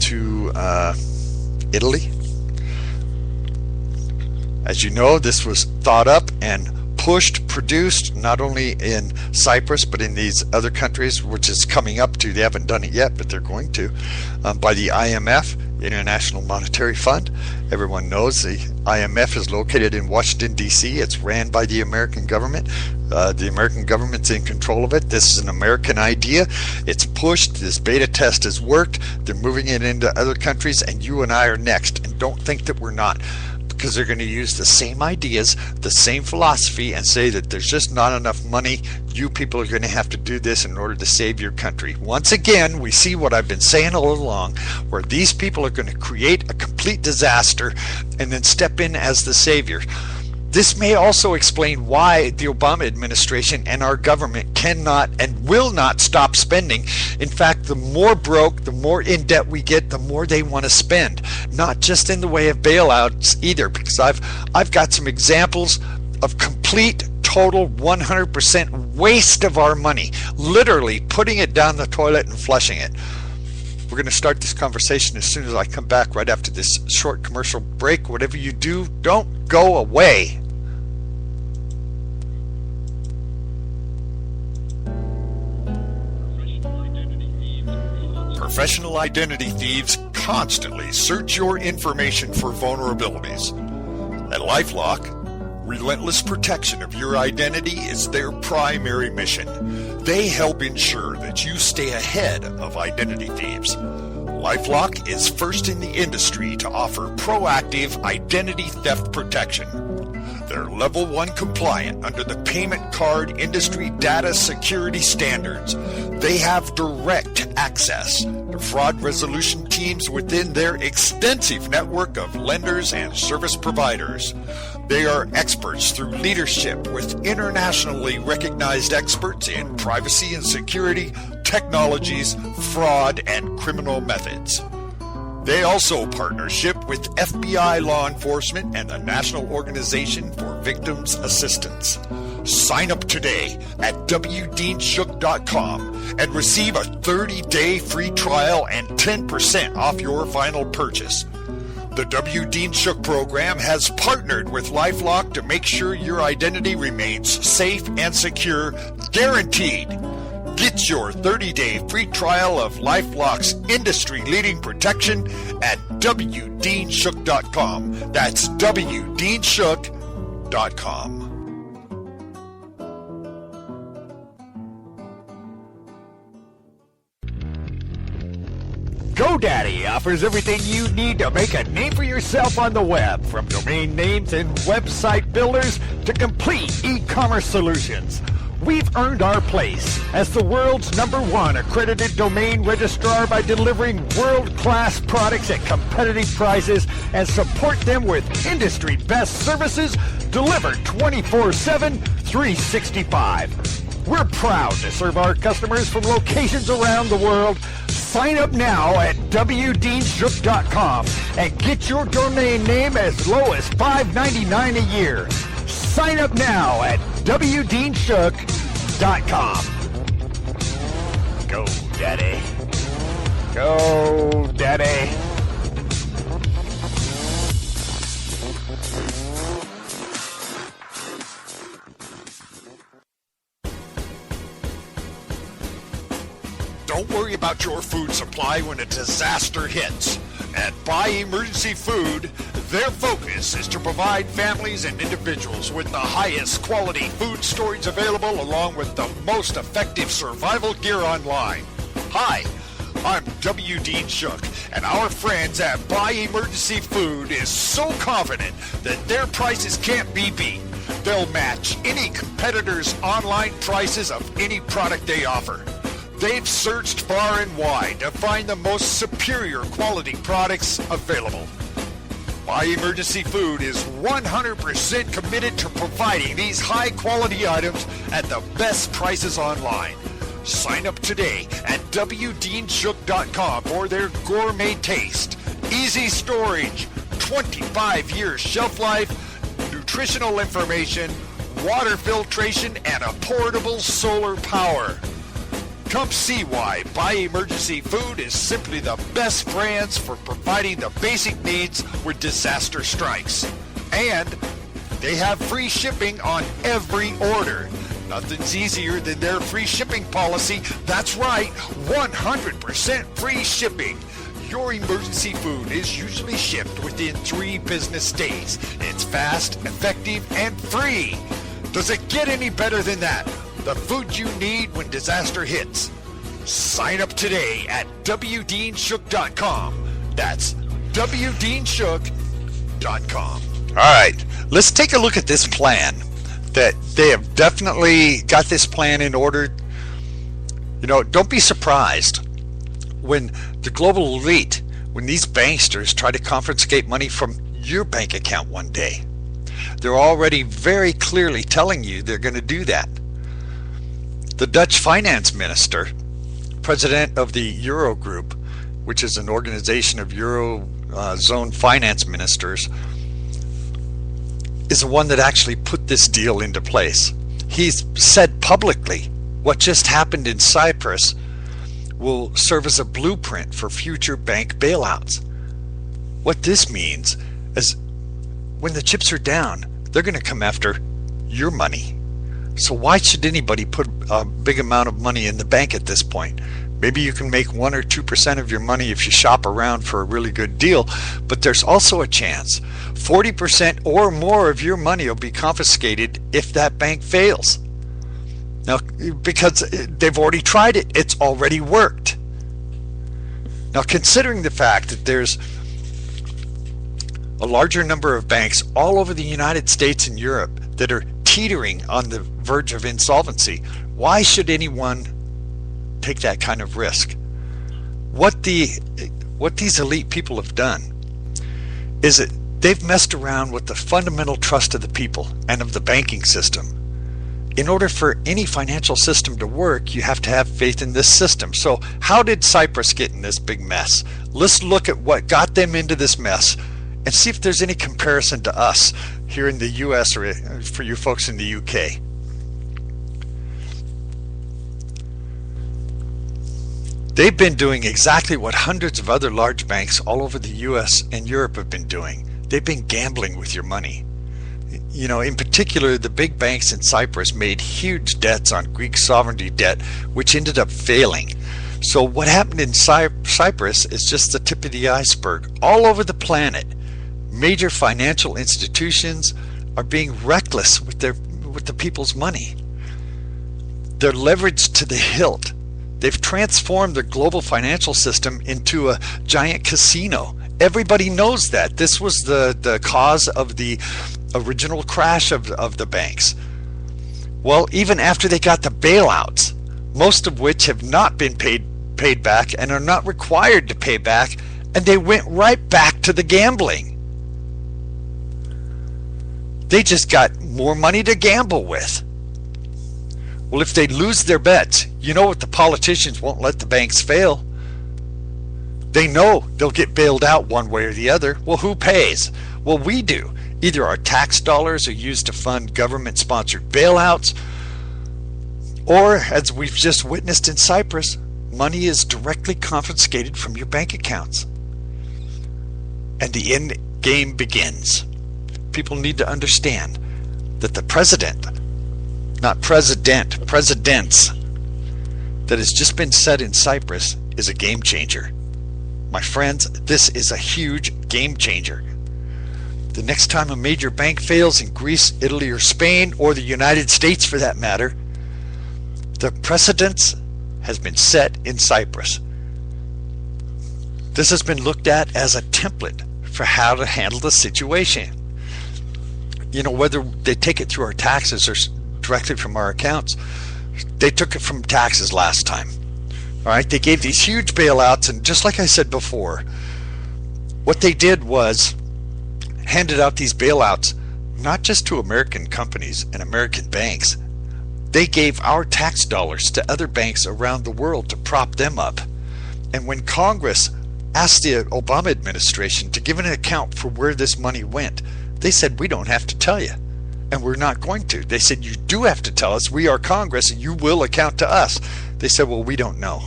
to Italy. As you know, this was thought up and produced not only in Cyprus but in these other countries, which is coming up to, they haven't done it yet, but they're going to, by the IMF, International Monetary Fund. Everyone knows the IMF is located in Washington, D.C. It's ran by the American government. The American government's in control of it. This is an American idea. It's pushed. This beta test has worked. They're moving it into other countries, and you and I are next. And don't think that we're not, because they're going to use the same ideas, the same philosophy, and say that there's just not enough money. You people are going to have to do this in order to save your country. Once again, we see what I've been saying all along, where these people are going to create a complete disaster and then step in as the savior. This may also explain why the Obama administration and our government cannot and will not stop spending. In fact, the more broke, the more in debt we get, the more they want to spend. Not just in the way of bailouts either, because I've got some examples of complete, total, 100% waste of our money. Literally putting it down the toilet and flushing it. We're going to start this conversation as soon as I come back right after this short commercial break. Whatever you do, don't go away. Professional identity thieves constantly search your information for vulnerabilities. At LifeLock, relentless protection of your identity is their primary mission. They help ensure that you stay ahead of identity thieves. LifeLock is first in the industry to offer proactive identity theft protection. They're level 1 compliant under the payment card industry data security standards. They have direct access to fraud resolution teams within their extensive network of lenders and service providers. They are experts through leadership with internationally recognized experts in privacy and security, technologies, fraud, and criminal methods. They also partnership with FBI law enforcement and the National Organization for Victims Assistance. Sign up today at wdeanshook.com and receive a 30-day free trial and 10% off your final purchase. The W. Dean Shook program has partnered with LifeLock to make sure your identity remains safe and secure, guaranteed. Get your 30-day free trial of LifeLock's industry-leading protection at wdeanshook.com. That's wdeanshook.com. GoDaddy offers everything you need to make a name for yourself on the web, from domain names and website builders to complete e-commerce solutions. We've earned our place as the world's #1 accredited domain registrar by delivering world-class products at competitive prices and support them with industry-best services delivered 24/7, 365. We're proud to serve our customers from locations around the world. Sign up now at wdeanshook.com and get your domain name as low as $5.99 a year. Sign up now at wdeanshook.com. Go, Daddy. Go, Daddy. Don't worry about your food supply when a disaster hits. At Buy Emergency Food, their focus is to provide families and individuals with the highest quality food storage available, along with the most effective survival gear online. Hi, I'm W. Dean Shook, and our friends at Buy Emergency Food is so confident that their prices can't be beat. They'll match any competitor's online prices of any product they offer. They've searched far and wide to find the most superior quality products available. Buy Emergency Food is 100% committed to providing these high-quality items at the best prices online. Sign up today at wdeanshook.com for their gourmet taste, easy storage, 25-year shelf life, nutritional information, water filtration, and a portable solar power. Come see why Buy Emergency Food is simply the best brands for providing the basic needs when disaster strikes. And they have free shipping on every order. Nothing's easier than their free shipping policy. That's right, 100% free shipping. Your emergency food is usually shipped within 3 business days. It's fast, effective, and free. Does it get any better than that? The food you need when disaster hits. Sign up today at wdeanshook.com. That's wdeanshook.com. All right, let's take a look at this plan. That they have definitely got this plan in order. You know, don't be surprised when the global elite, when these banksters try to confiscate money from your bank account one day. They're already very clearly telling you they're going to do that. The Dutch finance minister, president of the Euro Group, which is an organization of Eurozone finance ministers, is the one that actually put this deal into place. He's said publicly what just happened in Cyprus will serve as a blueprint for future bank bailouts. What this means is when the chips are down, they're going to come after your money. So why should anybody put a big amount of money in the bank at this point? Maybe you can make 1 or 2% of your money if you shop around for a really good deal, but there's also a chance 40% or more of your money will be confiscated if that bank fails. Now, because they've already tried it, it's already worked. Now, considering the fact that there's a larger number of banks all over the United States and Europe that are teetering on the verge of insolvency, why should anyone take that kind of risk? What these elite people have done is that they've messed around with the fundamental trust of the people and of the banking system. In order for any financial system to work, you have to have faith in this system. So how did Cyprus get in this big mess? Let's look at what got them into this mess and see if there's any comparison to us here in the US or for you folks in the UK. They've been doing exactly what hundreds of other large banks all over the US and Europe have been doing. They've been gambling with your money. You know, in particular, the big banks in Cyprus made huge debts on Greek sovereignty debt, which ended up failing. So what happened in Cyprus is just the tip of the iceberg. All over the planet, major financial institutions are being reckless with the people's money. They're leveraged to the hilt. They've transformed the global financial system into a giant casino. Everybody knows that. This was the cause of the original crash of the banks. Well, even after they got the bailouts, most of which have not been paid back and are not required to pay back, and they went right back to the gambling. They just got more money to gamble with. Well, if they lose their bets, you know what? The politicians won't let the banks fail. They know they'll get bailed out one way or the other. Well, who pays? Well, we do. Either our tax dollars are used to fund government-sponsored bailouts, or, as we've just witnessed in Cyprus, money is directly confiscated from your bank accounts. And the end game begins. People need to understand that the presidents that has just been set in Cyprus is a game changer. My friends, this is a huge game changer. The next time a major bank fails in Greece, Italy, or Spain, or the United States for that matter, the precedent has been set in Cyprus. This has been looked at as a template for how to handle the situation. You know, whether they take it through our taxes or directly from our accounts, they took it from taxes last time. All right, they gave these huge bailouts, and just like I said before, what they did was handed out these bailouts not just to American companies and American banks. They gave our tax dollars to other banks around the world to prop them up. And when Congress asked the Obama administration to give an account for where this money went, they said, we don't have to tell you. And we're not going to. They said, you do have to tell us. We are Congress and you will account to us. They said, well, we don't know.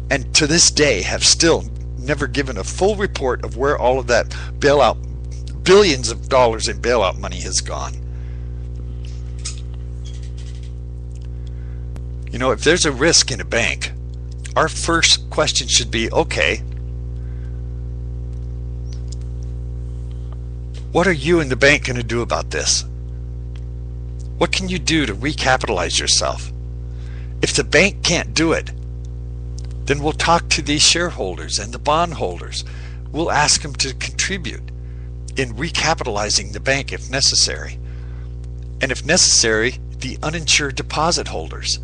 And to this day have still never given a full report of where all of that bailout, billions of dollars in bailout money has gone. You know, if there's a risk in a bank, our first question should be, okay, what are you and the bank going to do about this? What can you do to recapitalize yourself? If the bank can't do it, then we'll talk to these shareholders and the bondholders. We'll ask them to contribute in recapitalizing the bank if necessary. And if necessary, the uninsured deposit holders.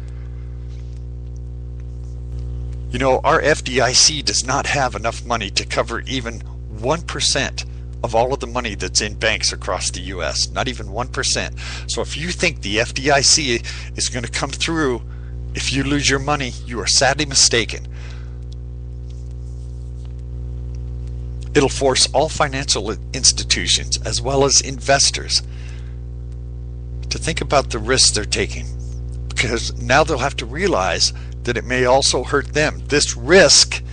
You know, our FDIC does not have enough money to cover even 1% of all of the money that's in banks across the U.S. Not even 1%. So if you think the FDIC is going to come through if you lose your money, you are sadly mistaken. It'll force all financial institutions as well as investors to think about the risks they're taking, because now they'll have to realize that it may also hurt them. This risk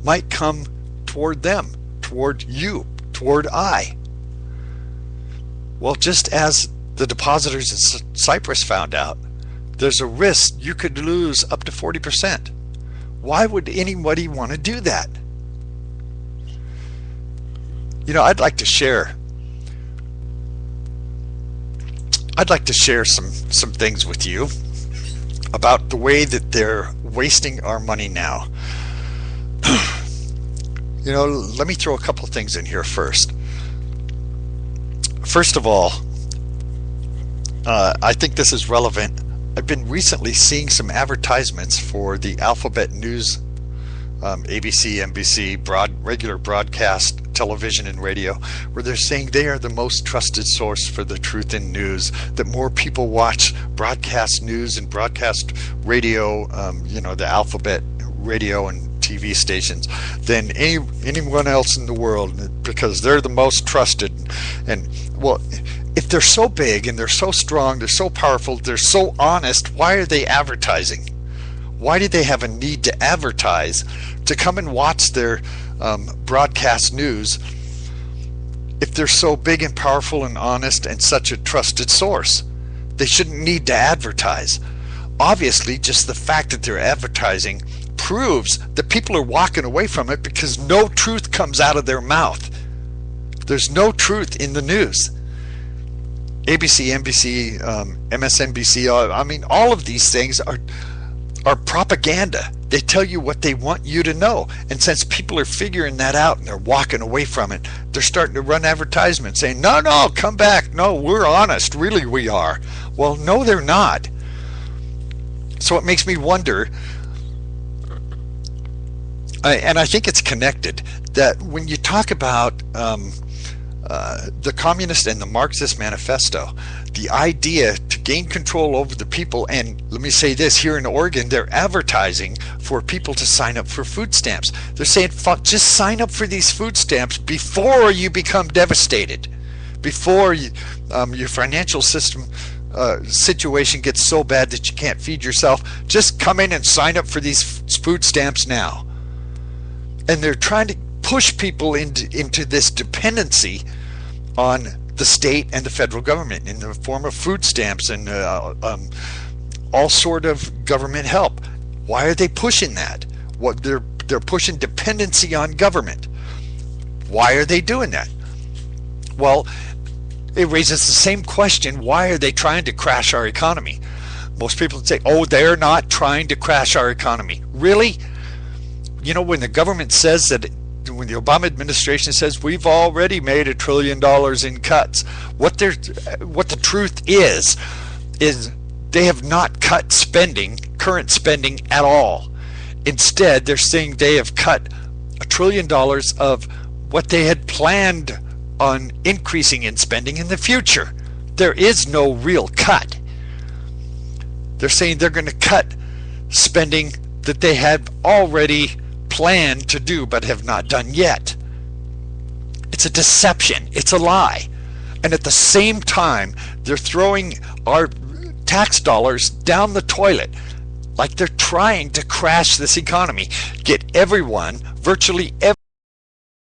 might come toward them, toward you, toward I. Well, just as the depositors in Cyprus found out, there's a risk you could lose up to 40%. Why would anybody want to do that? You know, I'd like to share some things with you about the way that they're wasting our money now. You know, let me throw a couple things in here first. First of all, I think this is relevant. I've been recently seeing some advertisements for the Alphabet News, ABC, NBC, regular broadcast television and radio, where they're saying they are the most trusted source for the truth in news, that more people watch broadcast news and broadcast radio, you know, the Alphabet radio and TV stations, than anyone else in the world, because they're the most trusted. And well, if they're so big and they're so strong, they're so powerful, they're so honest, why are they advertising? Why do they have a need to advertise to come and watch their broadcast news if they're so big and powerful and honest and such a trusted source? They shouldn't need to advertise. Obviously, just the fact that they're advertising proves that people are walking away from it, because no truth comes out of their mouth. There's no truth in the news. ABC, NBC, MSNBC, I mean, all of these things are propaganda. They tell you what they want you to know. And since people are figuring that out and they're walking away from it, they're starting to run advertisements saying, no, come back. No, we're honest. Really, we are. Well, no, they're not. So it makes me wonder, and I think it's connected, that when you talk about the Communist and the Marxist Manifesto, the idea to gain control over the people, and let me say this, here in Oregon, they're advertising for people to sign up for food stamps. They're saying, fuck, just sign up for these food stamps before you become devastated, before your financial system situation gets so bad that you can't feed yourself. Just come in and sign up for these food stamps now. And they're trying to push people into this dependency on the state and the federal government in the form of food stamps and all sort of government help. Why are they pushing that? What they're pushing dependency on government. Why are they doing that? Well, it raises the same question. Why are they trying to crash our economy? Most people say, oh, they're not trying to crash our economy. Really? You know, when the government says that, when the Obama administration says we've already made $1 trillion in cuts, what the truth is they have not cut spending, current spending at all. Instead, they're saying they have cut $1 trillion of what they had planned on increasing in spending in the future. There is no real cut. They're saying they're going to cut spending that they had already planned to do but have not done yet. It's a deception. It's a lie. And at the same time, they're throwing our tax dollars down the toilet. Like they're trying to crash this economy, get everyone, virtually everyone,